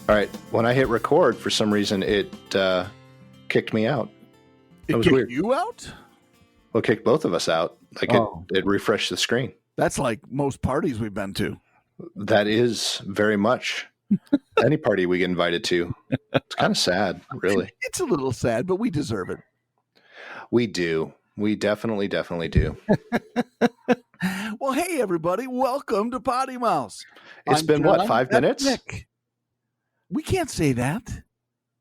All right. When I hit record, for some reason, it kicked me out. It was kicked weird. you out? Well, it kicked both of us out. Like it refreshed the screen. That's like most parties we've been to. That is very much any party we get invited to. It's kind of sad, really. It's a little sad, but we deserve it. We do. We definitely do. Well, hey, everybody. Welcome to PoddiMouths. It's been, Jon, 5 minutes? Nick. We can't say that.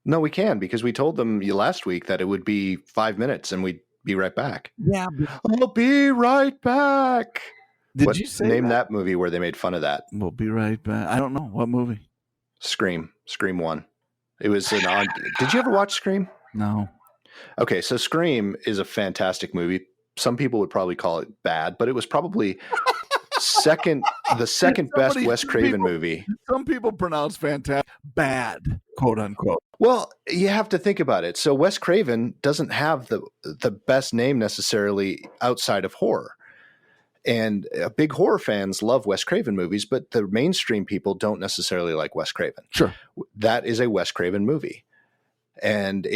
No, we can, because we told them last week that it would be 5 minutes and we'd be right back. Yeah. I'll be right back. Did you say name that movie where they made fun of that? We'll be right back. I don't know. What movie? Scream 1. It was did you ever watch Scream? No. Okay, so Scream is a fantastic movie. Some people would probably call it bad, but it was probably the second best Wes Craven movie. Some people pronounce fantastic bad, quote unquote. Well, you have to think about it. So Wes Craven doesn't have the best name necessarily outside of horror. And big horror fans love Wes Craven movies, but the mainstream people don't necessarily like Wes Craven. Sure. That is a Wes Craven movie. And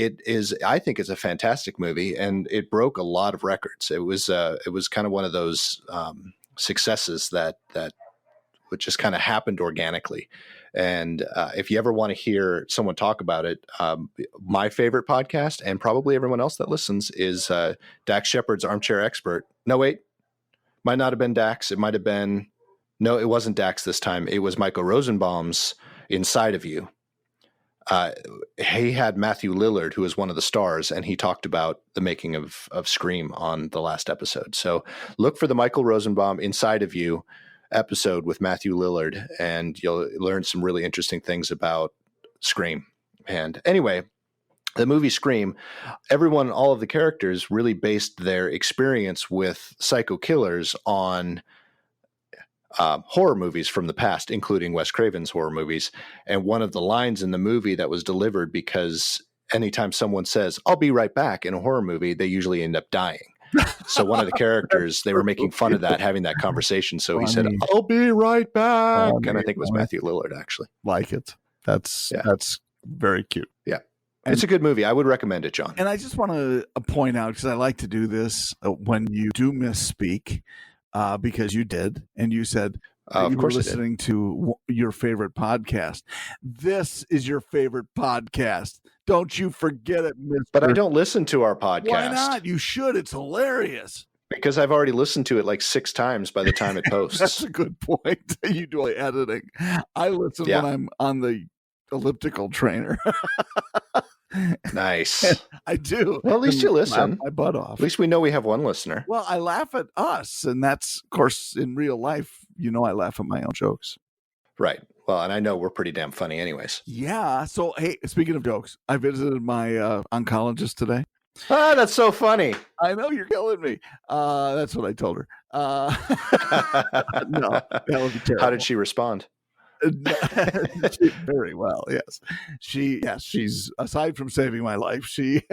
I think it's a fantastic movie, and it broke a lot of records. It was kind of one of those successes that would just kind of happened organically. And if you ever want to hear someone talk about it, my favorite podcast, and probably everyone else that listens, is Dax Shepard's Armchair Expert. No, wait, might not have been Dax. It might have been, no, it wasn't Dax this time. It was Michael Rosenbaum's Inside of You. He had Matthew Lillard, who was one of the stars, and he talked about the making of Scream on the last episode. So look for the Michael Rosenbaum Inside of You episode with Matthew Lillard, and you'll learn some really interesting things about Scream. And anyway, the movie Scream, all of the characters really based their experience with psycho killers on horror movies from the past, including Wes Craven's horror movies. And one of the lines in the movie that was delivered, because anytime someone says, "I'll be right back" in a horror movie, they usually end up dying. So one of the characters, they were making fun of that, having that conversation. So he said, "I'll be right back." And I think it was Matthew Lillard, actually. Like it. That's very cute. Yeah. It's a good movie. I would recommend it, John. And I just want to point out, because I like to do this when you do misspeak, because you did, and you said you were listening to your favorite podcast. This is your favorite podcast. Don't you forget it, Mr. But I don't listen to our podcast. Why not? You should. It's hilarious. Because I've already listened to it like 6 times by the time it posts. That's a good point. You do editing. I listen when I'm on the elliptical trainer. Nice. I do. Well, at least you listen. Laugh my butt off. At least we know we have one listener. Well, I laugh at us, and that's, of course, in real life, I laugh at my own jokes. Right. Well, and I know we're pretty damn funny anyways. Yeah. So, hey, speaking of jokes, I visited my oncologist today. Ah, that's so funny. I know, you're killing me. That's what I told her. No, that would be terrible. How did she respond? Very well, yes. She's, aside from saving my life, she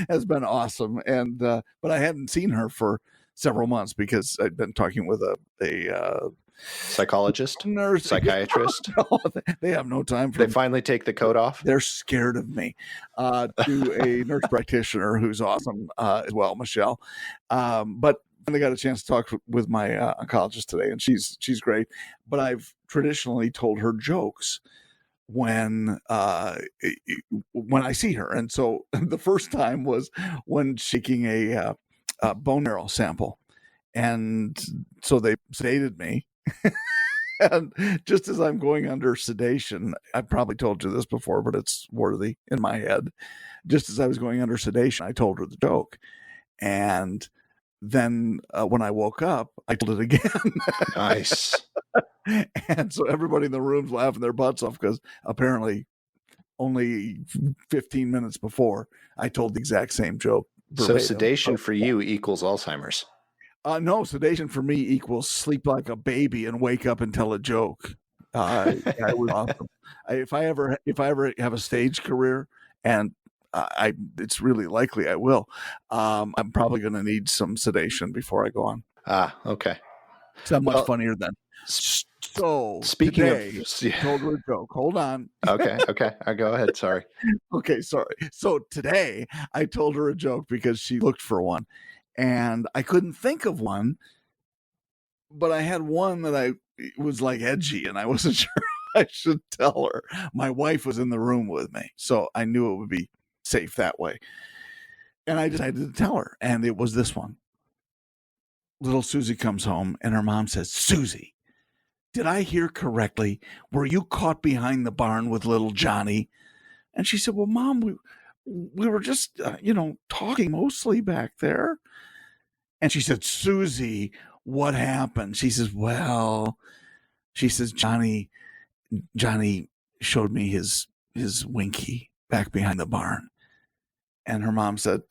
has been awesome. And but I hadn't seen her for several months because I'd been talking with a psychologist, nurse, psychiatrist. No, they have no time for They finally take the coat off. They're scared of me. To a nurse practitioner who's awesome as well, Michelle. But I got a chance to talk with my oncologist today, and she's great. But I've traditionally told her jokes when I see her, and so the first time was when taking a bone marrow sample, and so they sedated me. And just as I'm going under sedation, I probably told you this before, but it's worthy in my head. Just as I was going under sedation, I told her the joke, and then when I woke up, I told it again. Nice. And so everybody in the room's laughing their butts off because apparently only 15 minutes before I told the exact same joke. Verbatim. So sedation for you equals Alzheimer's. No, sedation for me equals sleep like a baby and wake up and tell a joke. I was awesome. If I ever have a stage career, and it's really likely I will, I'm probably going to need some sedation before I go on. Okay. It's not much funnier than So Speaking today, of, I told her a joke. Hold on. okay, I go ahead. Sorry. Okay, sorry. So today, I told her a joke because she looked for one, and I couldn't think of one, but I had one that I was like edgy, and I wasn't sure I should tell her. My wife was in the room with me, so I knew it would be safe that way. And I decided to tell her, and it was this one. Little Susie comes home, and her mom says, "Susie, did I hear correctly? Were you caught behind the barn with little Johnny?" And she said, "Well, Mom, we were just, talking mostly back there." And she said, "Susie, what happened?" She says, "Well," she says, Johnny showed me his Winky back behind the barn." And her mom said,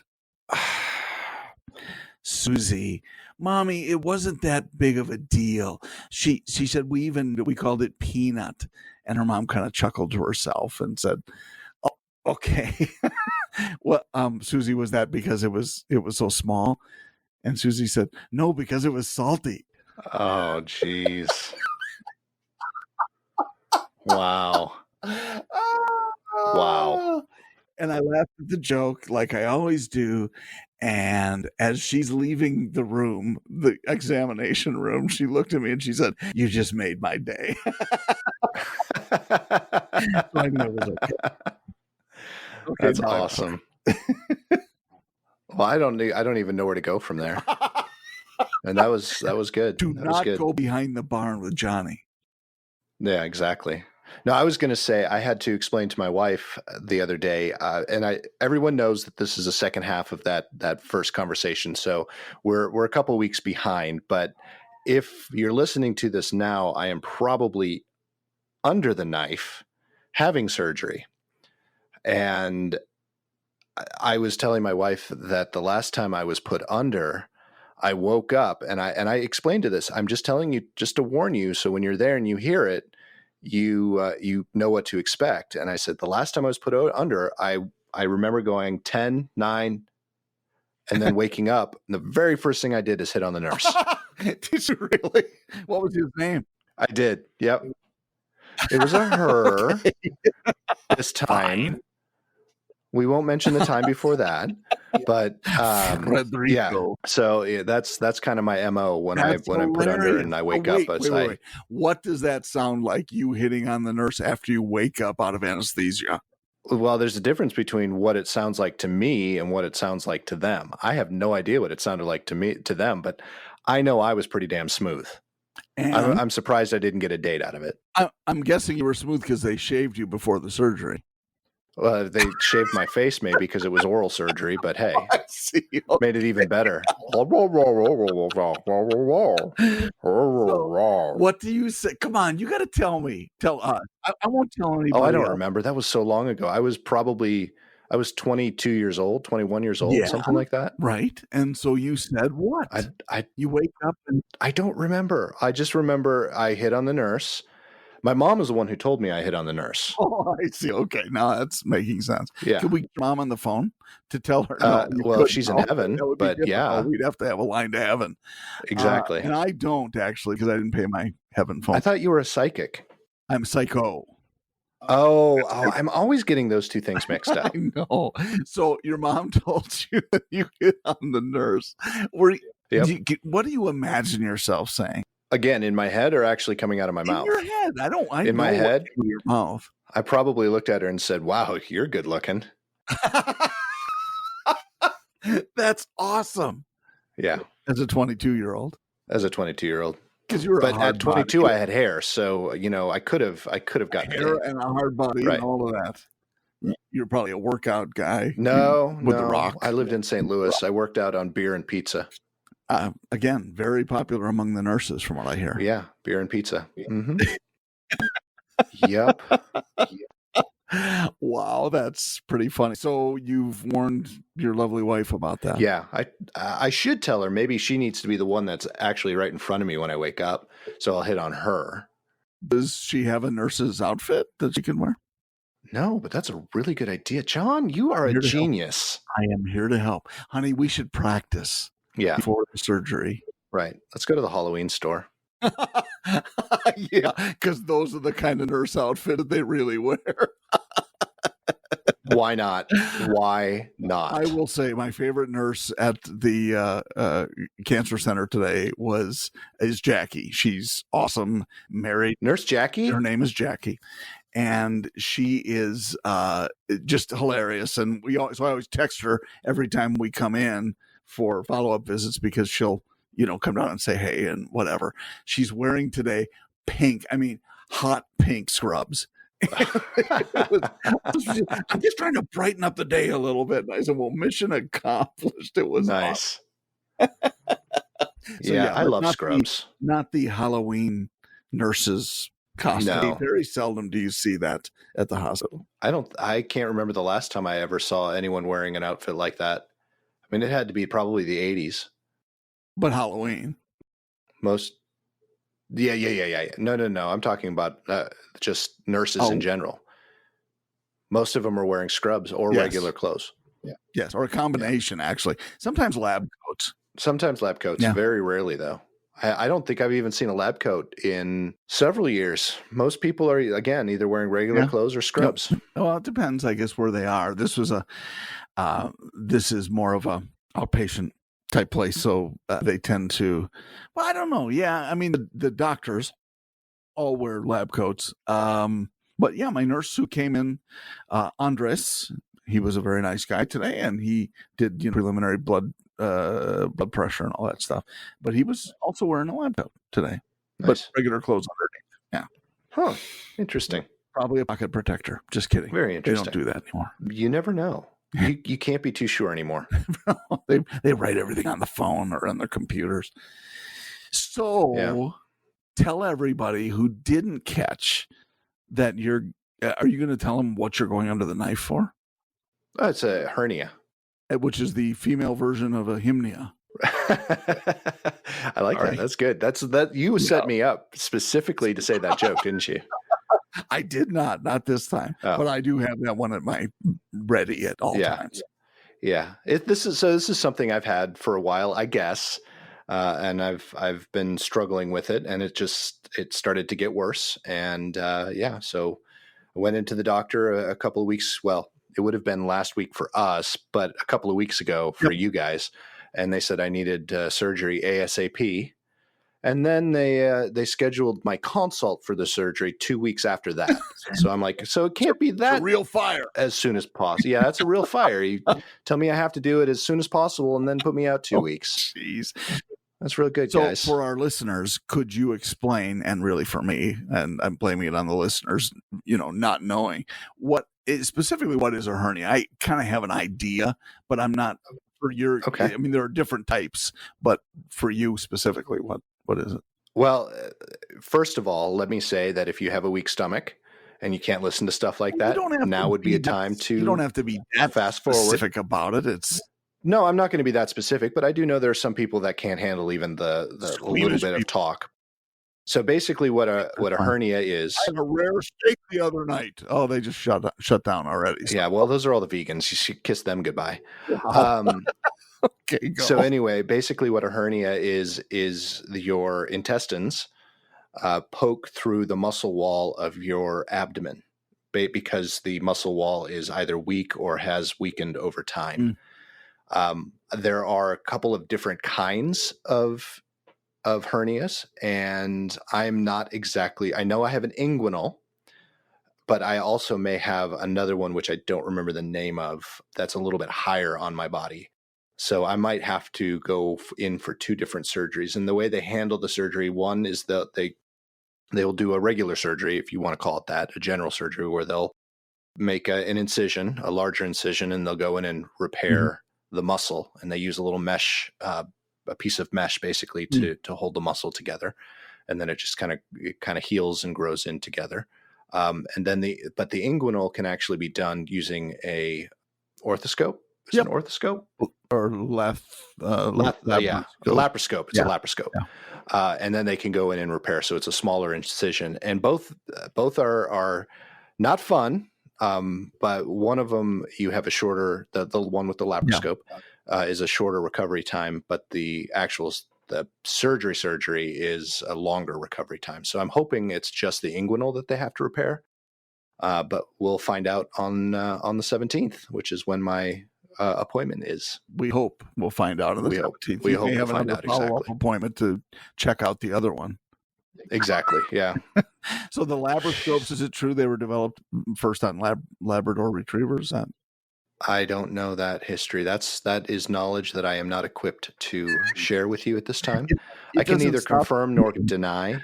"Susie, Mommy, it wasn't that big of a deal." She said, we called it Peanut." And her mom kind of chuckled to herself and said, "Oh, okay." Well, Susie, was that because it was so small? And Susie said, "No, because it was salty." Oh, jeez. Wow. Wow. And I laughed at the joke like I always do. And as she's leaving the room, the examination room, she looked at me and she said, "You just made my day." So I knew it was okay. Okay, That's now awesome. Well, I don't even know where to go from there. And that was good. Do That was not good. go behind the barn with Johnny. Yeah, exactly. No, I was going to say I had to explain to my wife the other day, and everyone knows that this is a second half of that first conversation, so we're a couple weeks behind. But if you're listening to this now, I am probably under the knife, having surgery, and I was telling my wife that the last time I was put under, I woke up and I explained to this. I'm just telling you, just to warn you, so when you're there and you hear it, you know what to expect. And I said, the last time I was put under, I remember going 10, 9, and then waking up. And the very first thing I did is hit on the nurse. Did you really? What was his name? I did. Yep. It was a her. Okay. This time. Fine. We won't mention the time before that, but yeah. So yeah, that's kind of my MO when I'm put under and I wake up. Wait. What does that sound like? You hitting on the nurse after you wake up out of anesthesia? Well, there's a difference between what it sounds like to me and what it sounds like to them. I have no idea what it sounded like to them, but I know I was pretty damn smooth. And I'm surprised I didn't get a date out of it. I'm guessing you were smooth because they shaved you before the surgery. Well, they shaved my face maybe because it was oral surgery, but hey, I see. Okay. Made it even better. So, what do you say? Come on, you got to tell me. Tell us. I won't tell anybody. Oh, I don't remember. That was so long ago. I was 22 years old, 21 years old, something like that. Right. And so you said what? You wake up and I don't remember. I just remember I hit on the nurse. My mom was the one who told me I hit on the nurse. Oh, I see. Okay, now that's making sense. Yeah. Could we get your mom on the phone to tell her? Well, she's in heaven, but yeah. We'd have to have a line to heaven. Exactly. And I don't actually because I didn't pay my heaven phone. I thought you were a psychic. I'm psycho. Oh, I'm always getting those two things mixed up. I know. So your mom told you that you hit on the nurse. What do you imagine yourself saying? Again, in my head or actually coming out of my mouth? In your head. In my head? Your mouth. I probably looked at her and said, "Wow, you're good looking." That's awesome. Yeah. As a 22-year-old. As a 22-year-old. Because you were but at 22, I had hair, so I could have gotten hair and a hard body and all of that. You're probably a workout guy. No, with The Rock. I lived in St. Louis. I worked out on beer and pizza. Again, very popular among the nurses, from what I hear. Yeah, beer and pizza. Mm-hmm. Yep. Wow, that's pretty funny. So you've warned your lovely wife about that? Yeah, I should tell her. Maybe she needs to be the one that's actually right in front of me when I wake up, so I'll hit on her. Does she have a nurse's outfit that she can wear? No, but that's a really good idea. John, you are a genius. I am here to help. Honey, we should practice. Yeah. Before the surgery. Right. Let's go to the Halloween store. Yeah, because those are the kind of nurse outfit that they really wear. Why not? Why not? I will say my favorite nurse at the cancer center today is Jackie. She's awesome, married. Nurse Jackie? Her name is Jackie, and she is just hilarious. And so I always text her every time we come in for follow-up visits because she'll, come down and say hey and whatever. She's wearing today pink, hot pink scrubs. I'm just trying to brighten up the day a little bit. And I said, well, mission accomplished. It was nice. Awesome. Yeah, I love scrubs. Not the Halloween nurses costume. No. Very seldom do you see that at the hospital. I can't remember the last time I ever saw anyone wearing an outfit like that. I mean, it had to be probably the 80s. But Halloween. Yeah. No. I'm talking about just nurses in general. Most of them are wearing scrubs or regular clothes. Yeah. Yes, or a combination, actually. Sometimes lab coats. Yeah. Very rarely, though. I don't think I've even seen a lab coat in several years. Most people are, again, either wearing regular clothes or scrubs. Yep. Well, it depends, I guess, where they are. This is more of a outpatient type place, so they tend to, well, I don't know. Yeah, I mean, the doctors all wear lab coats. But yeah, my nurse who came in, Andres, he was a very nice guy today, and he did preliminary blood pressure and all that stuff. But he was also wearing a lab coat today, but regular clothes underneath. Yeah. Huh. Interesting. Probably a pocket protector. Just kidding. Very interesting. They don't do that anymore. You never know. You can't be too sure anymore. They write everything on the phone or on their computers. So tell everybody who didn't catch that are you going to tell them what you're going under the knife for? It's a hernia. Which is the female version of a hymnia. I like that. Right. That's good. You set me up specifically to say that joke, didn't you? I did not this time, but I do have that one at my ready at all times. Yeah. This is something I've had for a while, I guess. And I've been struggling with it, and it started to get worse. And so I went into the doctor a couple of weeks. Well, it would have been last week for us, but a couple of weeks ago for you guys. And they said I needed surgery ASAP. And then they scheduled my consult for the surgery 2 weeks after that. So I'm like, so it can't be that a real fire as soon as possible. Yeah, that's a real fire. You tell me I have to do it as soon as possible and then put me out 2 weeks. Jeez. That's real good, guys. So for our listeners, could you explain, and really for me, and I'm blaming it on the listeners, not knowing what is a hernia? I kind of have an idea, but I'm not for your, I mean, there are different types, but for you specifically, what is it? Well, first of all, let me say that if you have a weak stomach and you can't listen to stuff like that, now would be a time to. You don't have to be that fast specific about it. No, I'm not going to be that specific, but I do know there are some people that can't handle even the little bit of talk. So basically, what a hernia is. I had a rare steak the other night. Oh, they just shut down already. So. Yeah, well, those are all the vegans. You should kiss them goodbye. Okay, go. So anyway, basically, what a hernia is your intestines poke through the muscle wall of your abdomen because the muscle wall is either weak or has weakened over time. There are a couple of different kinds of hernias, and I'm not exactly, I know I have an inguinal, but I also may have another one, which I don't remember the name of, that's a little bit higher on my body. So I might have to go in for 2 different surgeries. And the way they handle the surgery, one is that they'll do a regular surgery, if you want to call it that, a general surgery, where they'll make an incision, a larger incision, and they'll go in and repair the muscle. And they use a little mesh, a piece of mesh basically to hold the muscle together. And then it just kind of heals and grows in together. And then the inguinal can actually be done using a orthoscope. Is it an orthoscope? Or laparoscope. It's a laparoscope. Yeah. And then they can go in and repair. So it's a smaller incision, and both are not fun. But one of them, you have a shorter, the one with the laparoscope is a shorter recovery time, but the actual The surgery is a longer recovery time. So I'm hoping it's just the inguinal that they have to repair. But we'll find out on the 17th, which is when my appointment is. We hope we'll find out on the 17th. We You hope may we'll have find another out follow-up exactly. appointment to check out the other one. Exactly. Yeah. So the labroscopes, is it true they were developed first on Labrador retrievers? I don't know that history. That is knowledge that I am not equipped to share with you at this time. I can neither confirm nor deny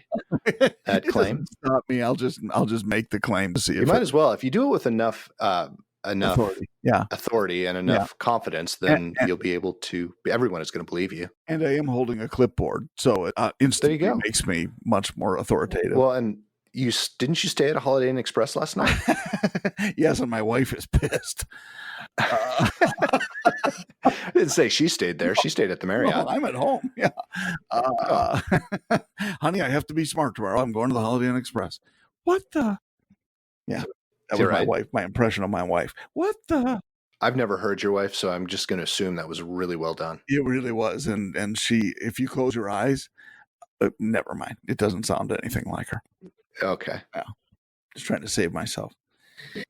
that claim. Doesn't stop me. I'll just make the claim to see if you might as well. If you do it with enough authority and enough confidence, then you'll be able to. Everyone is going to believe you. And I am holding a clipboard, so it instantly makes me much more authoritative. Well, and didn't you stay at a Holiday Inn Express last night? Yes, and my wife is pissed. I didn't say she stayed there. She stayed at the Marriott. No, I'm at home. Yeah. Honey, I have to be smart tomorrow. I'm going to the Holiday Inn Express. What the? Yeah. That was my wife, my impression of my wife. What the? I've never heard your wife, so I'm just going to assume that was really well done. It really was. And she, if you close your eyes, never mind. It doesn't sound anything like her. Okay. Yeah. Just trying to save myself.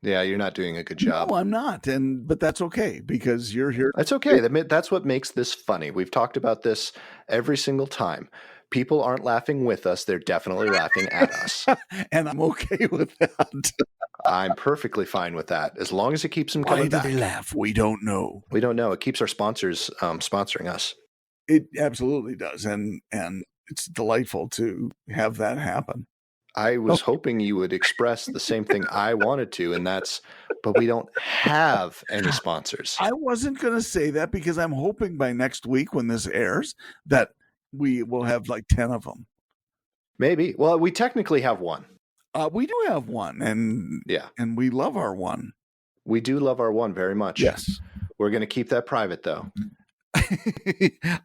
Yeah, you're not doing a good job. No, I'm not. But that's okay because you're here. That's okay. That's what makes this funny. We've talked about this every single time. People aren't laughing with us. They're definitely laughing at us. And I'm okay with that. I'm perfectly fine with that. As long as it keeps them coming back. Why do they laugh? We don't know. We don't know. It keeps our sponsors sponsoring us. It absolutely does. And it's delightful to have that happen. I was hoping you would express the same thing I wanted to, but we don't have any sponsors. I wasn't going to say that because I'm hoping by next week when this airs that we will have like 10 of them. Maybe. Well, we technically have one. We do have one, and we love our one. We do love our one very much. Yes. We're going to keep that private, though.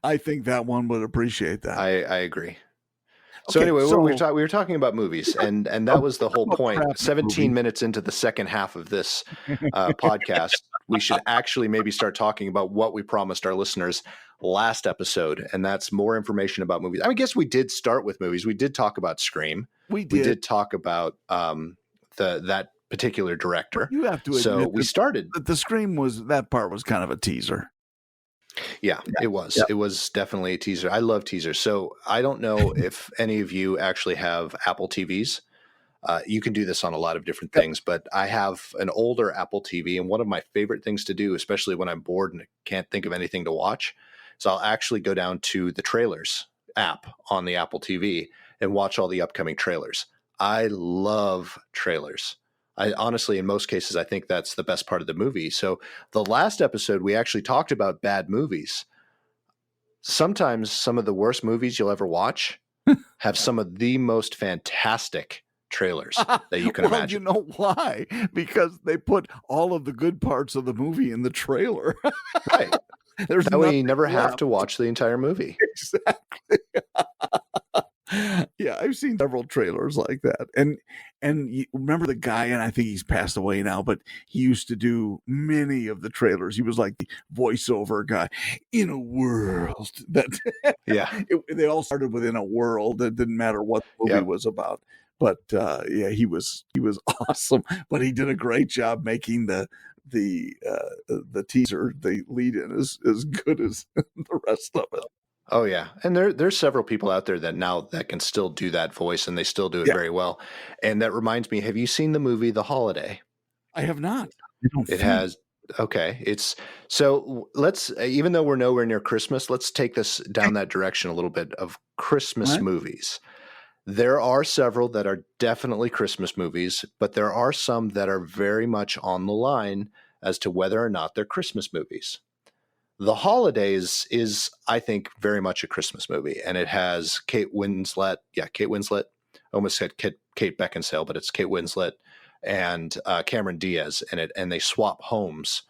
I think that one would appreciate that. I agree. So anyway, we were talking about movies, and that was the whole point. 17 minutes into the second half of this podcast, we should actually maybe start talking about what we promised our listeners last episode, and that's more information about movies. I guess we did start with movies. We did talk about Scream. We did talk about that particular director. You have to admit, so we started. The Scream that part was kind of a teaser. Yeah, it was. Yeah. It was definitely a teaser. I love teasers. So I don't know if any of you actually have Apple TVs. You can do this on a lot of different things, but I have an older Apple TV, and one of my favorite things to do, especially when I'm bored and can't think of anything to watch, is I'll actually go down to the trailers app on the Apple TV and watch all the upcoming trailers. I love trailers. I honestly, in most cases, I think that's the best part of the movie. So the last episode, we actually talked about bad movies. Sometimes some of the worst movies you'll ever watch have some of the most fantastic trailers that you can imagine. You know why? Because they put all of the good parts of the movie in the trailer. Right. That way you never have to watch the entire movie. Exactly. Yeah, I've seen several trailers like that. And you remember the guy, and I think he's passed away now, but he used to do many of the trailers. He was like the voiceover guy in a world that they all started within a world. It didn't matter what the movie was about. But he was awesome. But he did a great job making the teaser, the lead in as good as the rest of it. Oh yeah, and there's several people out there that can still do that voice, and they still do it very well. And that reminds me, have you seen the movie The Holiday? I have not. It has. Okay, let's, even though we're nowhere near Christmas, let's take this down that direction a little bit of Christmas movies. There are several that are definitely Christmas movies, but there are some that are very much on the line as to whether or not they're Christmas movies. The Holidays is, I think, very much a Christmas movie, and it has Kate Winslet. Yeah, Kate Winslet. I almost said Kate Beckinsale, but it's Kate Winslet and Cameron Diaz in it, and they swap homes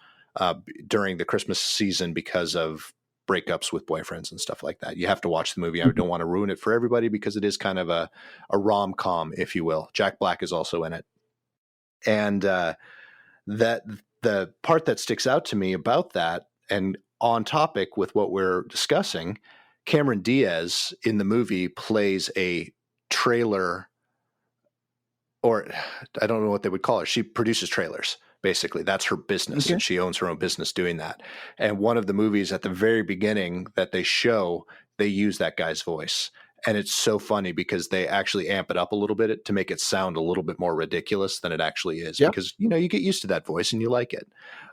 during the Christmas season because of breakups with boyfriends and stuff like that. You have to watch the movie. I don't want to ruin it for everybody because it is kind of a rom-com, if you will. Jack Black is also in it. And that the part that sticks out to me about that, and on topic with what we're discussing, Cameron Diaz in the movie plays a trailer, or I don't know what they would call her. She produces trailers. Basically, that's her business, Okay. and she owns her own business doing that. And one of the movies at the very beginning that they show, they use that guy's voice. And it's so funny because they actually amp it up a little bit to make it sound a little bit more ridiculous than it actually is. Yep. Because, you get used to that voice and you like it.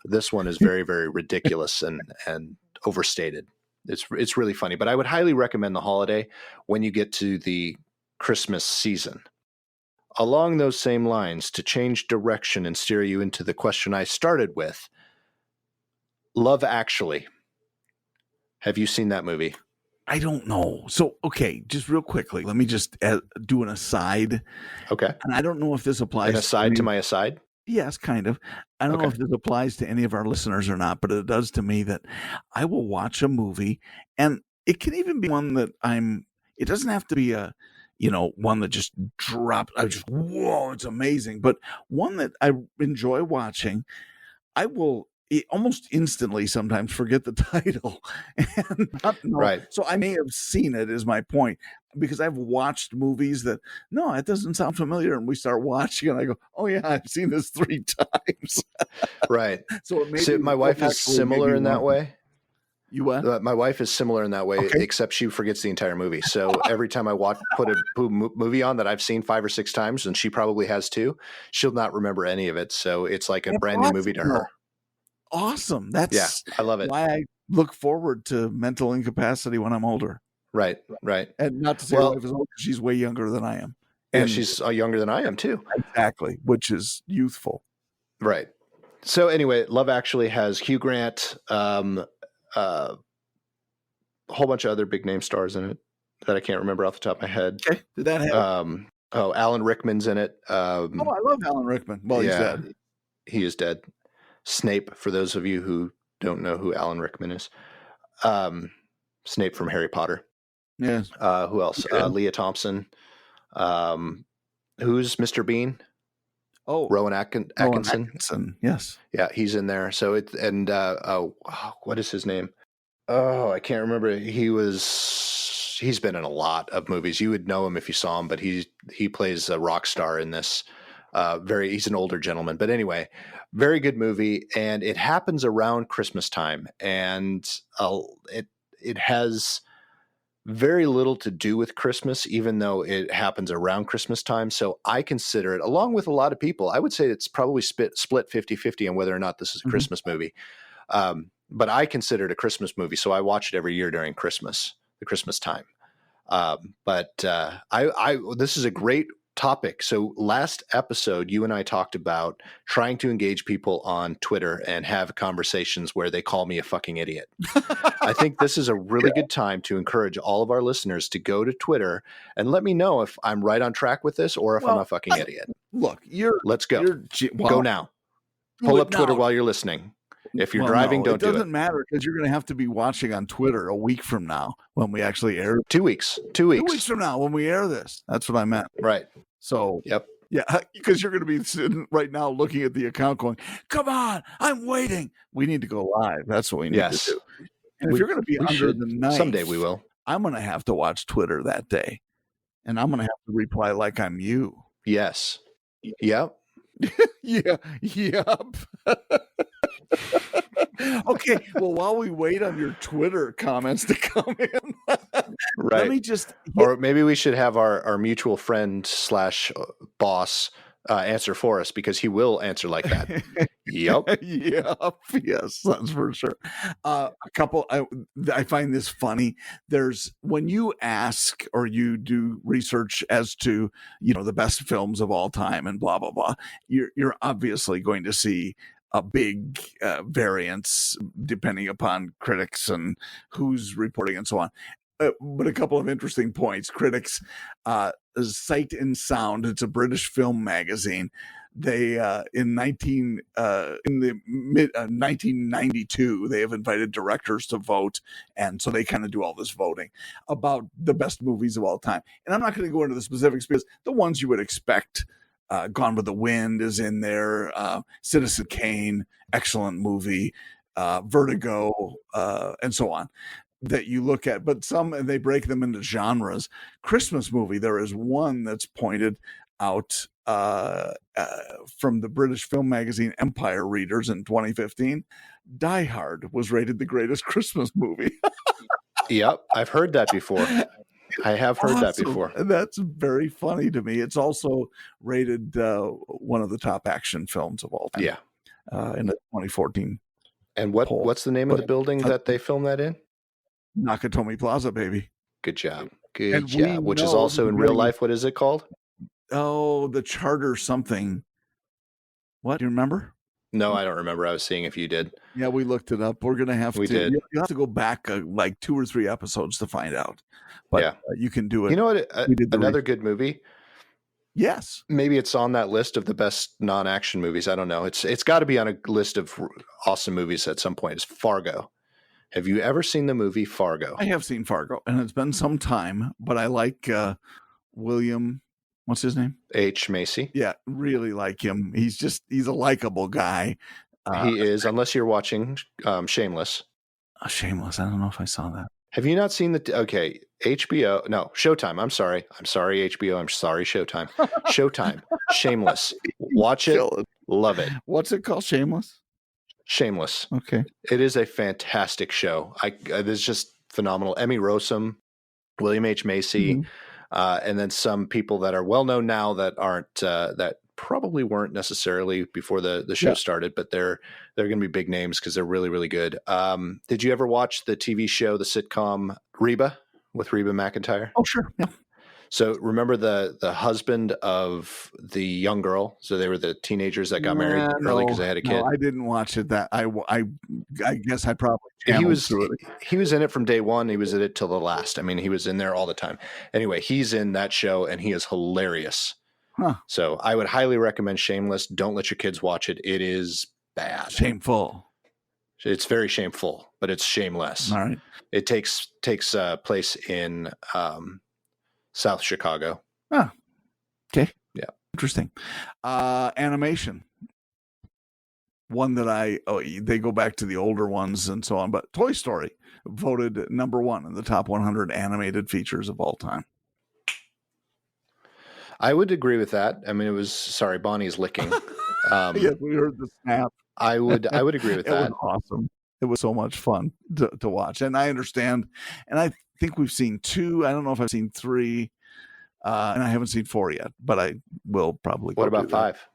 This one is very, very ridiculous and overstated. It's really funny. But I would highly recommend The Holiday when you get to the Christmas season. Along those same lines, to change direction and steer you into the question I started with, Love Actually. Have you seen that movie? I don't know. So, okay, just real quickly, let me just do an aside. Okay. And I don't know if this applies. An aside to my aside? Yes, kind of. I don't know if this applies to any of our listeners or not, but it does to me that I will watch a movie, and it can even be one that it doesn't have to be one that just dropped. Whoa, it's amazing. But one that I enjoy watching, I will almost instantly sometimes forget the title. And not know. Right. So I may have seen it, is my point, because I've watched movies that, no, it doesn't sound familiar. And we start watching and I go, oh yeah, I've seen this 3 times. Right. So it may my wife is similar in that way. You what? My wife is similar in that way, except she forgets the entire movie. So every time I put a movie on that I've seen 5 or 6 times, and she probably has too, she'll not remember any of it. So it's like a brand new movie to her. Awesome. That's I love it. Why I look forward to mental incapacity when I'm older. Right. And not to say my wife is older, she's way younger than I am. And she's younger than I am too. Exactly, which is youthful. Right. So anyway, Love Actually has Hugh Grant, a whole bunch of other big name stars in it that I can't remember off the top of my head. Okay. Did that happen? Alan Rickman's in it. I love Alan Rickman. Well, he's dead. He is dead. Snape, for those of you who don't know who Alan Rickman is. Snape from Harry Potter. Yes. Who else? Leah Thompson. Who's Mr. Bean? Oh, Rowan Atkinson. Yes. Yeah, he's in there. So what is his name? Oh, I can't remember. He's been in a lot of movies. You would know him if you saw him, but he plays a rock star in this. He's an older gentleman, but anyway, very good movie. And it happens around Christmas time, and it has very little to do with Christmas, even though it happens around Christmas time. So I consider it, along with a lot of people, I would say it's probably split 50-50 on whether or not this is a Christmas movie. But I consider it a Christmas movie. So I watch it every year during Christmas, the Christmas time. This is a great topic. So last episode, you and I talked about trying to engage people on Twitter and have conversations where they call me a fucking idiot. I think this is a really good time to encourage all of our listeners to go to Twitter and let me know if I'm right on track with this or if I'm a fucking idiot. Look, let's go. Go now. Pull up Twitter while you're listening. If you're driving, don't do it. It doesn't matter because you're going to have to be watching on Twitter a week from now when we actually air. 2 weeks. 2 weeks from now when we air this. That's what I meant. Right. So, yep. Yeah, because you're going to be sitting right now looking at the account going, come on, I'm waiting. We need to go live. That's what we need to do. And if you're going to be under the knife, someday we will. I'm going to have to watch Twitter that day. And I'm going to have to reply like I'm you. Yes. Yep. Yep. Okay, well, while we wait on your Twitter comments to come in, right? Let me just, or maybe we should have our mutual friend / boss answer for us because he will answer like that. Yep. Yes, that's for sure. A couple, I find this funny. There's when you ask or you do research as to the best films of all time and blah blah blah, you're obviously going to see a big variance depending upon critics and who's reporting and so on. But a couple of interesting points. Critics, Sight and Sound, it's a British film magazine. They in the mid 1992, they have invited directors to vote, and so they kind of do all this voting about the best movies of all time. And I'm not going to go into the specifics because the ones you would expect. Gone with the Wind is in there. Citizen Kane, excellent movie. Vertigo, and so on. that you look at, but some they break them into genres. Christmas movie, there is one that's pointed out from the British film magazine Empire readers in 2015. Die Hard was rated the greatest Christmas movie. Yep, I've heard that before. I have heard that before. And that's very funny to me. It's also rated one of the top action films of all time. Yeah. In the 2014. And what's the name of the building that they filmed that in? Nakatomi Plaza, baby. Good job. Good job. Which is also in real life. What is it called? Oh, the Charter something. What? Do you remember? No, I don't remember. I was seeing if you did. Yeah, we looked it up. We're going to have to. Did. You have to go back like 2 or 3 episodes to find out. But you can do it. You know what? Another good movie. Yes. Maybe it's on that list of the best non-action movies. I don't know. It's got to be on a list of awesome movies at some point. It's Fargo. Have you ever seen the movie Fargo? I have seen Fargo, and it's been some time, but I like William, what's his name? H. Macy. Yeah, really like him. He's a likable guy. He is, unless you're watching Shameless. Shameless. I don't know if I saw that. Have you not seen HBO? No, Showtime. I'm sorry, HBO. I'm sorry, Showtime. Showtime. Shameless. Watch it. Love it. What's it called? Shameless? Shameless. Okay. It is a fantastic show. It's just phenomenal. Emmy Rossum, William H. Macy, and then some people that are well known now that aren't that probably weren't necessarily before the show started, but they're going to be big names because they're really, really good. Did you ever watch the TV show, the sitcom Reba with Reba McEntire? Oh, sure. Yeah. So remember the husband of the young girl? So they were the teenagers that got married early because they had a kid. No, I didn't watch it. That I guess I probably through it. He was in it from day one. He was in it till the last. I mean, he was in there all the time. Anyway, he's in that show and he is hilarious. Huh. So I would highly recommend Shameless. Don't let your kids watch it. It is bad. Shameful. It's very shameful, but it's shameless. All right. It takes place in South Chicago. Oh, okay. Yeah. Interesting. Animation. One that they go back to the older ones and so on, but Toy Story voted number 1 in the top 100 animated features of all time. I would agree with that. I mean, Bonnie's licking. Yeah, we heard the snap. I would agree with that. It was awesome. It was so much fun to watch. And I understand. And I think we've seen 2. I don't know if I've seen 3. And I haven't seen 4 yet, but I will probably. What about 5?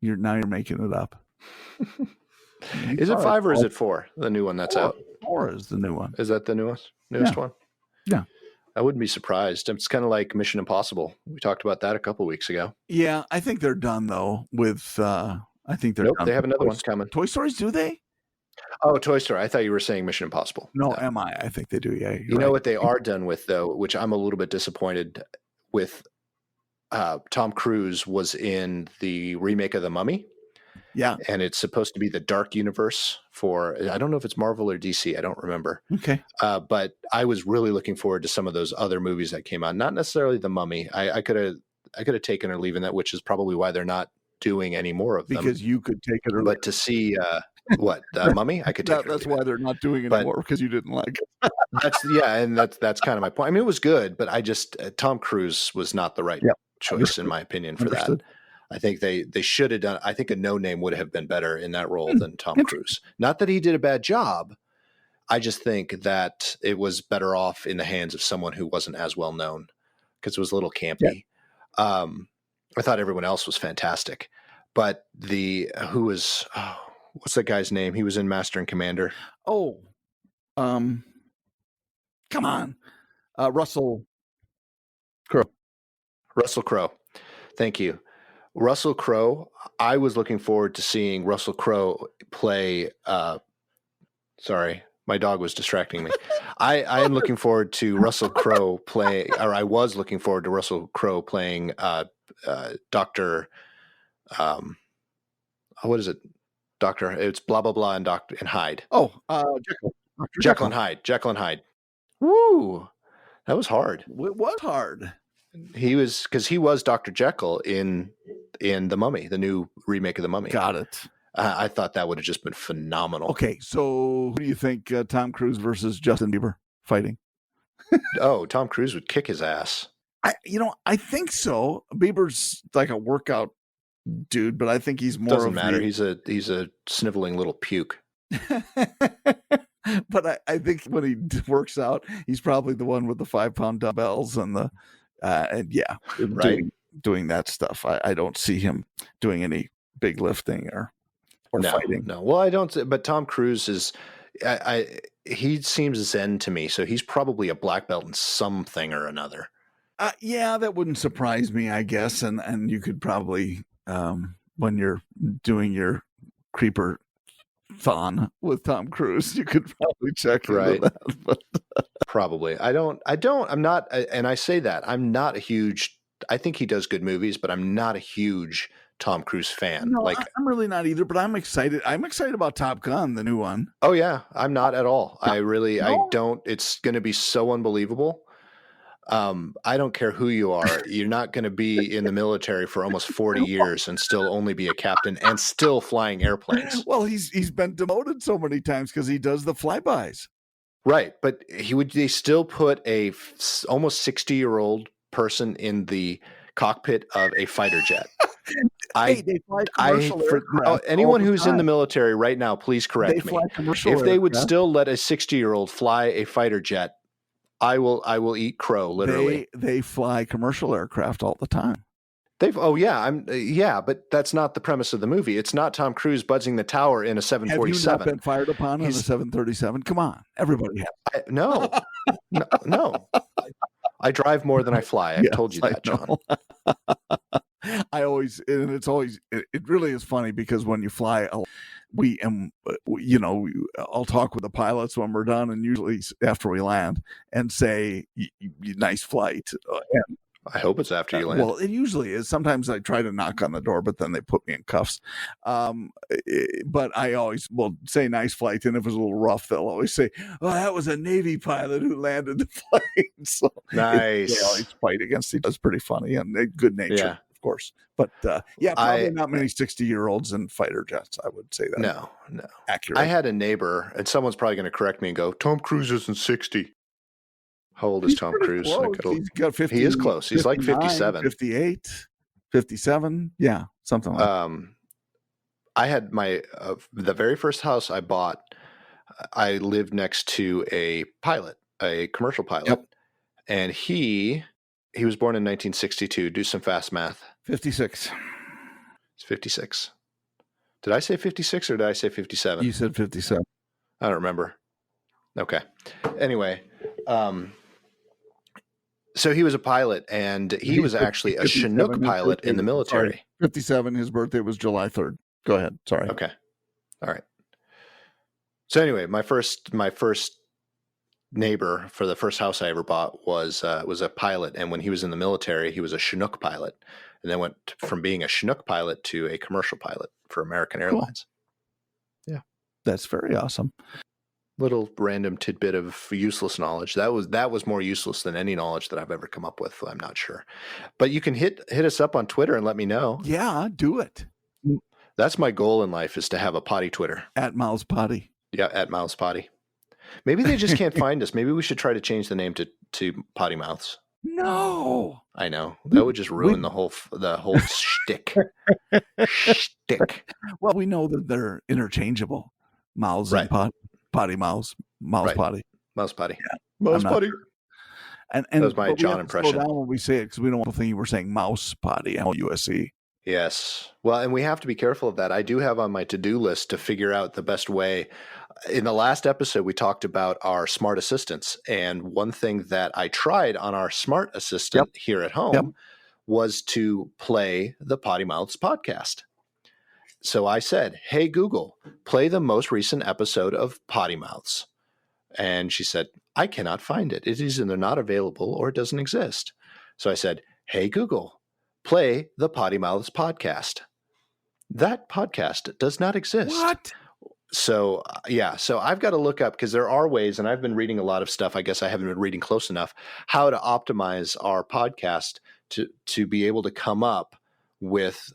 You're making it up. Is it 5 or is it 4? The new one that's out. 4 is the new one. Is that the newest one? Yeah. I wouldn't be surprised. It's kind of like Mission Impossible. We talked about that a couple of weeks ago. Yeah, I think they're done though. With I think they're done. They have another one coming. Toy Stories, do they? Oh, Toy Story. I thought you were saying Mission Impossible. No, I think they do. Yeah. You know what they are done with though, which I'm a little bit disappointed with. Tom Cruise was in the remake of The Mummy. Yeah. And it's supposed to be the dark universe I don't know if it's Marvel or DC. I don't remember. Okay. But I was really looking forward to some of those other movies that came out. Not necessarily The Mummy. I could have taken or leaving that, which is probably why they're not doing any more of them. Because you could take it or But to see Mummy, I could take it. That's why they're not doing it anymore, because you didn't like it. That's kind of my point. I mean, it was good, but I just Tom Cruise was not the right choice in my opinion for that. I think they should have done. I think a no name would have been better in that role than Tom Cruise. Not that he did a bad job. I just think that it was better off in the hands of someone who wasn't as well known because it was a little campy. Yeah. I thought everyone else was fantastic, but what's that guy's name? He was in Master and Commander. Oh, come on, Russell Crowe. Russell Crowe. Thank you. Russell Crowe, I was looking forward to seeing Russell Crowe play. Sorry, my dog was distracting me. I am looking forward to Russell Crowe I was looking forward to Russell Crowe playing Dr. What is it? Doctor, it's blah, blah, blah, and Hyde. Oh, Jekyll and Hyde. Jekyll and Hyde. Woo! That was hard. It was hard. He was Dr. Jekyll in The Mummy, the new remake of The Mummy. Got it. I thought that would have just been phenomenal. Okay, so who do you think Tom Cruise versus Justin Bieber fighting? Oh, Tom Cruise would kick his ass. I think so. Bieber's like a workout dude, but I think he's more Doesn't of matter. He's a sniveling little puke. But I think when he works out, he's probably the one with the 5-pound dumbbells and the Right. doing that stuff. I don't see him doing any big lifting or fighting. No. Well, I don't. But Tom Cruise is. He seems zen to me, so he's probably a black belt in something or another. Yeah, that wouldn't surprise me, I guess. And you could probably, when you're doing your creeper thon with Tom Cruise, you could probably check into that. But probably. I'm not, and I say that I'm not a huge. I think he does good movies, but I'm not a huge Tom Cruise fan. No, I'm really not either, but I'm excited. I'm excited about Top Gun, the new one. Oh yeah, I'm not at all. I don't. It's going to be so unbelievable. I don't care who you are. You're not going to be in the military for almost 40 years and still only be a captain and still flying airplanes. Well, he's been demoted so many times because he does the flybys. Right, but they still put a almost 60-year-old person in the cockpit of a fighter jet. They fly commercial aircraft anyone who's in the military right now, please correct me. If they would still let a 60-year-old fly a fighter jet, I will eat crow, literally. They fly commercial aircraft all the time. But that's not the premise of the movie. It's not Tom Cruise buzzing the tower in a 747. Have you not been fired upon in a 737? Come on, everybody has. No. I drive more than I fly. I've told you that, John. It really is funny because when you fly, I'll talk with the pilots when we're done, and usually after we land, and say, "Nice flight." And I hope it's after you land. Well, it usually is. Sometimes I try to knock on the door, but then they put me in cuffs. But I always will say "nice flight," and if it's a little rough, they'll always say, "Oh, that was a Navy pilot who landed the plane." So nice. They always fight against each other. It's pretty funny and good nature. Yeah. Of course, but probably not many 60-year-olds in fighter jets. I would say that. No, accurate. I had a neighbor, and someone's probably going to correct me and go, "Tom Cruise isn't 60." How old is Tom Cruise? He's got 50. He is close. He's like 57, 58, 57. Yeah, something like that. I had the very first house I bought. I lived next to a pilot, a commercial pilot, and he was born in 1962. Do some fast math. 56. It's 56. Did I say 56 or did I say 57? You said 57. I don't remember. Okay. Anyway, so he was a pilot, and he was actually a Chinook pilot in the military. Sorry, 57. His birthday was July 3rd. Go ahead. Sorry. Okay. All right. So anyway, my first neighbor for the first house I ever bought was a pilot, and when he was in the military, he was a Chinook pilot, and then went from being a Chinook pilot to a commercial pilot for American Airlines. Yeah, that's very awesome. Little random tidbit of useless knowledge. That was more useless than any knowledge that I've ever come up with. I'm not sure, but you can hit us up on Twitter and let me know. Yeah, do it. That's my goal in life, is to have a potty Twitter. @MouthsPoddy. Yeah, @MouthsPoddy. Maybe they just can't find us. Maybe we should try to change the name to PoddiMouths. No, I know that would just ruin the whole shtick. Shtick. Well, we know that they're interchangeable. Mouths and PoddiMouths, MouthsPoddy. MouthsPoddy. Yeah. MouthsPoddy. And that was my John impression. Slow down when we say it, because we don't want to think you were saying MousePoddy. MOUSE. Yes. Well, and we have to be careful of that. I do have on my to-do list to figure out the best way. In the last episode, we talked about our smart assistants. And one thing that I tried on our smart assistant here at home was to play the PoddiMouths podcast. So I said, "Hey, Google, play the most recent episode of PoddiMouths." And she said, "I cannot find it. It is either not available or it doesn't exist." So I said, "Hey, Google, play the PoddiMouths podcast." That podcast does not exist. What? So, so I've got to look up, because there are ways, and I've been reading a lot of stuff. I guess I haven't been reading close enough, how to optimize our podcast to be able to come up with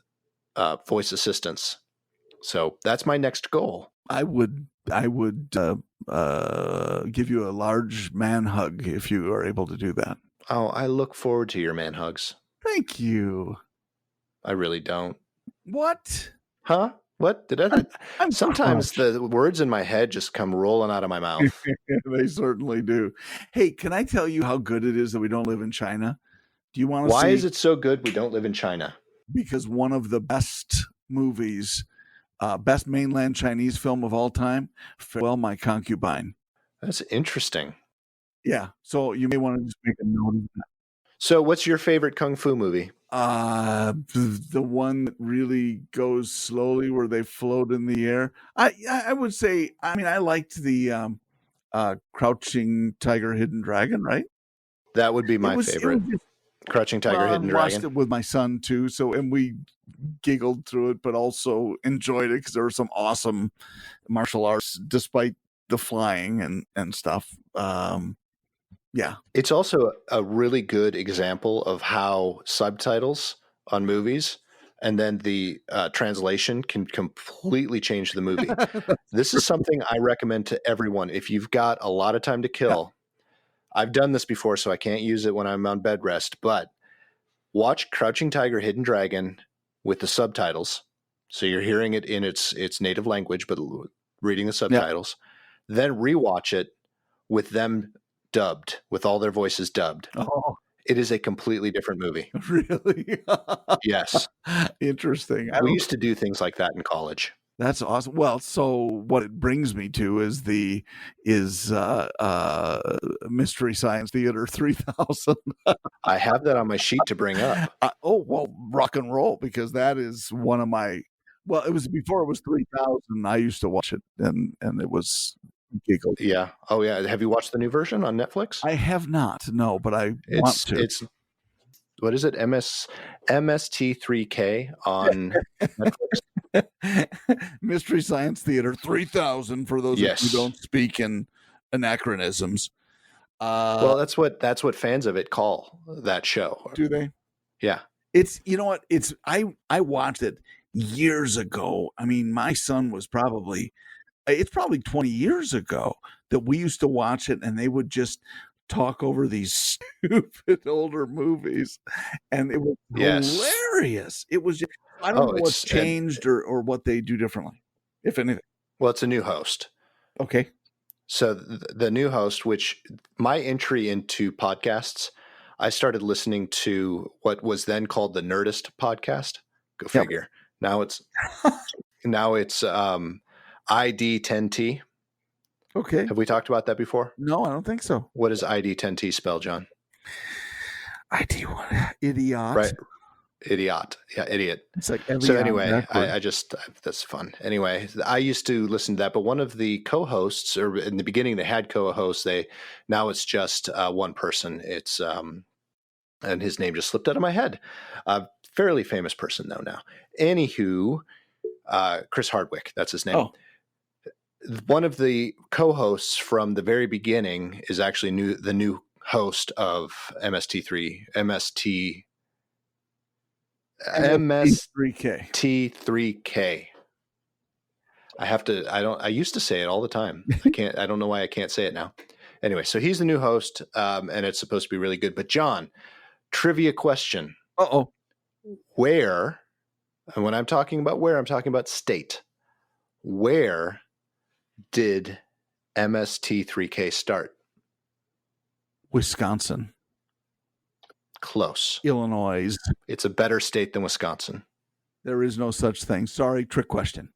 voice assistants So that's my next goal. I would give you a large man hug if you are able to do that. Oh, I look forward to your man hugs. Thank you. I really don't. What? Huh? What did I? I'm Sometimes crushed. the words in my head just come rolling out of my mouth. They certainly do. Hey, can I tell you how good it is that we don't live in China? Do you want to see? Why is it so good we don't live in China? Because one of the best movies, best mainland Chinese film of all time, Farewell, My Concubine. That's interesting. Yeah. So you may want to just make a note of that. So what's your favorite Kung Fu movie? The one that really goes slowly where they float in the air. I would say, I mean, I liked the Crouching Tiger, Hidden Dragon, right? That would be my favorite. Crouching Tiger, Hidden Dragon. I watched it with my son too, and we giggled through it, but also enjoyed it because there were some awesome martial arts despite the flying and stuff. Yeah. It's also a really good example of how subtitles on movies and then the translation can completely change the movie. This is something I recommend to everyone. If you've got a lot of time to kill, I've done this before, so I can't use it when I'm on bed rest, but watch Crouching Tiger, Hidden Dragon with the subtitles. So you're hearing it in its native language, but reading the subtitles. Yeah. Then rewatch it with them dubbed, with all their voices dubbed. Oh. It is a completely different movie. Really? Yes. Interesting. We used to do things like that in college. That's awesome. Well, so what it brings me to is Mystery Science Theater 3000. I have that on my sheet to bring up. Well, rock and roll, because that is one of my. Well, it was before it was 3000. I used to watch it, and it was giggle. Yeah. Oh, yeah. Have you watched the new version on Netflix? I have not. No, but I want to. It's what is it? MST3K on Netflix. Mystery Science Theater 3000 for those of you who don't speak in anachronisms. Well, that's what fans of it call that show. Do they? Yeah. It's, you know what? It's I watched it years ago. I mean, my son was probably 20 years ago that we used to watch it, and they would just talk over these stupid older movies, and it was hilarious. It was just, I don't know what's changed or what they do differently, if anything. Well, it's a new host. Okay. So the new host, which my entry into podcasts, I started listening to what was then called the Nerdist podcast. Go figure. Yep. Now it's ID10T. Okay. Have we talked about that before? No, I don't think so. What does ID10T spell, John? ID what? Idiot. Right. Idiot. Yeah, idiot. It's like so anyway, I just that's fun. Anyway, I used to listen to that, but one of the co-hosts, or in the beginning they had co-hosts, now it's just one person. It's and his name just slipped out of my head. Fairly famous person though now. Anywho, Chris Hardwick, that's his name. Oh. One of the co-hosts from the very beginning is actually the new host of MST3K. I used to say it all the time. I don't know why I can't say it now. Anyway, so he's the new host, and it's supposed to be really good. But John, trivia question. Uh-oh. Where, and when I'm talking about where, I'm talking about state. Where did MST3K start? Wisconsin. Close. Illinois. It's a better state than Wisconsin. There is no such thing. Sorry, trick question.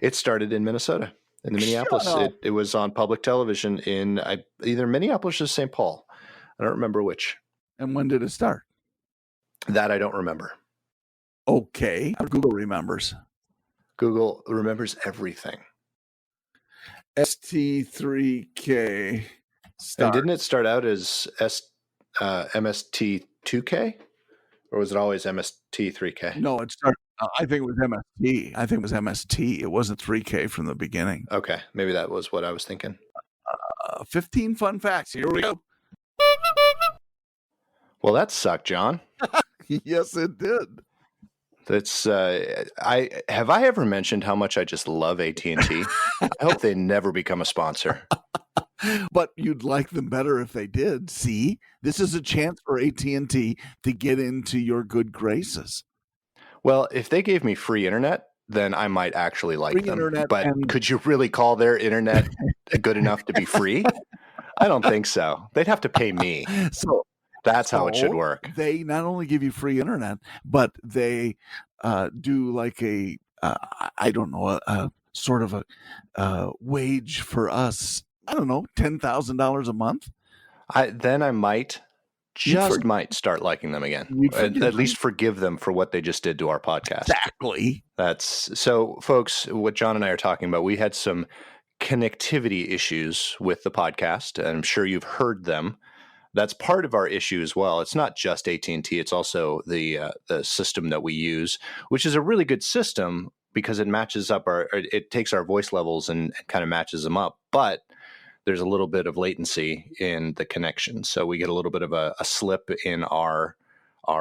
It started in Minnesota, in the Minneapolis. It was on public television in either Minneapolis or St. Paul. I don't remember which. And when did it start? That I don't remember. Okay. Google remembers. Google remembers everything. ST3K. And didn't it start out as MST2K? Or was it always MST3K? No, it started. I think it was MST. I think it was MST. It wasn't 3K from the beginning. Okay. Maybe that was what I was thinking. 15 fun facts. Here we go. Well, that sucked, John. Yes, it did. That's I ever mentioned how much I just love AT&T? I hope they never become a sponsor. But you'd like them better if they did. See, this is a chance for AT&T to get into your good graces. Well, if they gave me free internet, then I might actually like Free them. internet, But and could you really call their internet good enough to be free? I don't think so. They'd have to pay me. so That's how it should work. They not only give you free internet, but they do like a sort of a wage for us. I don't know, $10,000 a month. Then I might start liking them again. At least forgive them for what they just did to our podcast. Exactly. That's so, folks. What John and I are talking about, we had some connectivity issues with the podcast, and I'm sure you've heard them. That's part of our issue as well. It's not just AT&T; it's also the system that we use, which is a really good system because it matches up it takes our voice levels and kind of matches them up, but there's a little bit of latency in the connection. So we get a little bit of a slip in our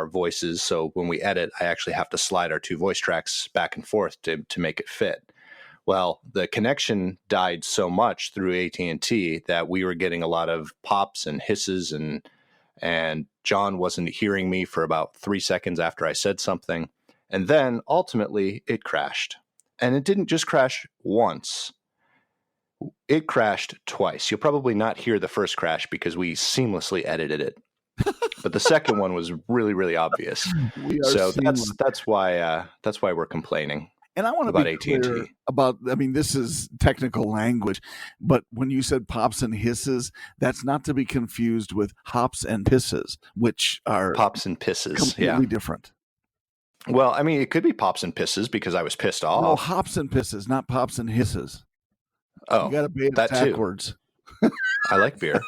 voices. So when we edit, I actually have to slide our two voice tracks back and forth to make it fit. Well, the connection died so much through AT&T that we were getting a lot of pops and hisses, and John wasn't hearing me for about 3 seconds after I said something. And then ultimately it crashed. And it didn't just crash once. It crashed twice. You'll probably not hear the first crash because we seamlessly edited it. But the second one was really, really obvious. So that's why we're complaining. And I want to be clear about, this is technical language, but when you said pops and hisses, that's not to be confused with hops and pisses, which are pops and pisses, completely different. Well, it could be pops and pisses because I was pissed off. No, hops and pisses, not pops and hisses. Oh, you got to be backwards. I like beer.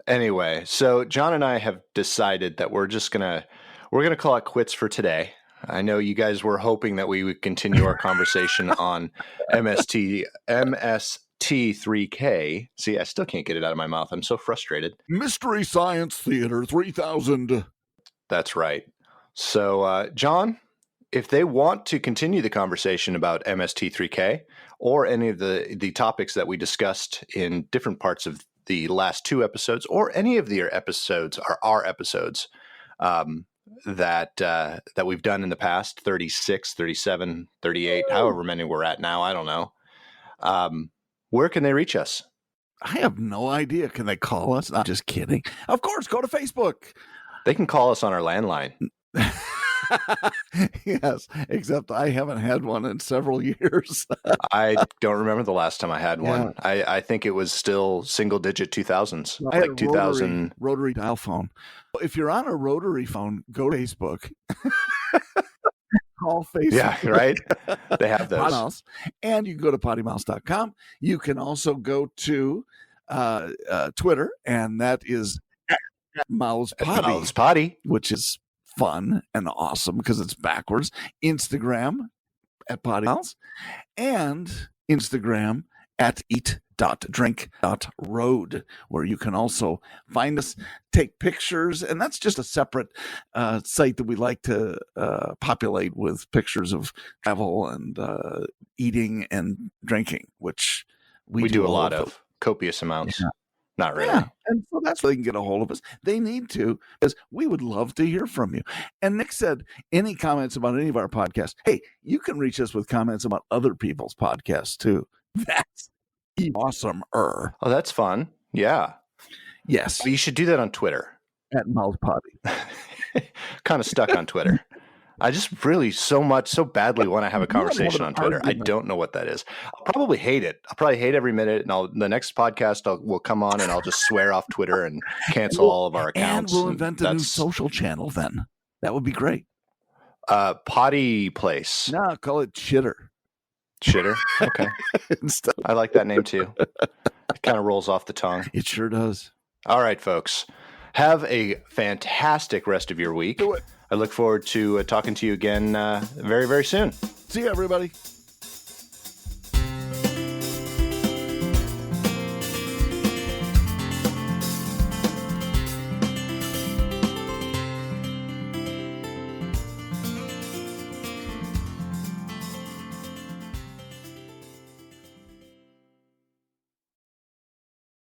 Anyway, so John and I have decided that we're gonna call it quits for today. I know you guys were hoping that we would continue our conversation on MST3K. See, I still can't get it out of my mouth. I'm so frustrated. Mystery Science Theater 3000. That's right. So, John, if they want to continue the conversation about MST3K or any of the topics that we discussed in different parts of the last 2 episodes, or any of their episodes are our episodes that we've done in the past, 36, 37, 38, however many we're at now, I don't know. Where can they reach us? I have no idea. Can they call us? I'm just kidding. Of course, go to Facebook. They can call us on our landline. Yes, except I haven't had one in several years. I don't remember the last time I had one. I think it was still single-digit 2000s, I had like 2000. Rotary dial phone. If you're on a rotary phone, go to Facebook. Call Facebook. Yeah, right? They have those. PoddiMouths. And you can go to PoddiMouths.com. You can also go to Twitter, and that is @MouthsPoddy, which is fun and awesome because it's backwards. Instagram @PoddiMouths, and Instagram @eat.drink.road, where you can also find us, take pictures, and that's just a separate site that we like to populate with pictures of travel and eating and drinking, which we do a lot of copious amounts. Yeah. Not really. Yeah, and so that's where they can get a hold of us. They need to, because we would love to hear from you. And Nick said, any comments about any of our podcasts, hey, you can reach us with comments about other people's podcasts too. That's awesome-er. Oh, that's fun. Yeah. Yes. But you should do that on Twitter. @MouthsPoddy. Kind of stuck on Twitter. I just really so badly want to have a conversation on Twitter. I don't know what that is. I'll probably hate it. I'll probably hate every minute. And the next podcast will come on and I'll just swear off Twitter and cancel all of our accounts. And we'll invent a new social channel then. That would be great. Potty Place. No, call it Chitter. Chitter? Okay. I like that name too. It kind of rolls off the tongue. It sure does. All right, folks. Have a fantastic rest of your week. Do it. I look forward to talking to you again very, very soon. See you, everybody.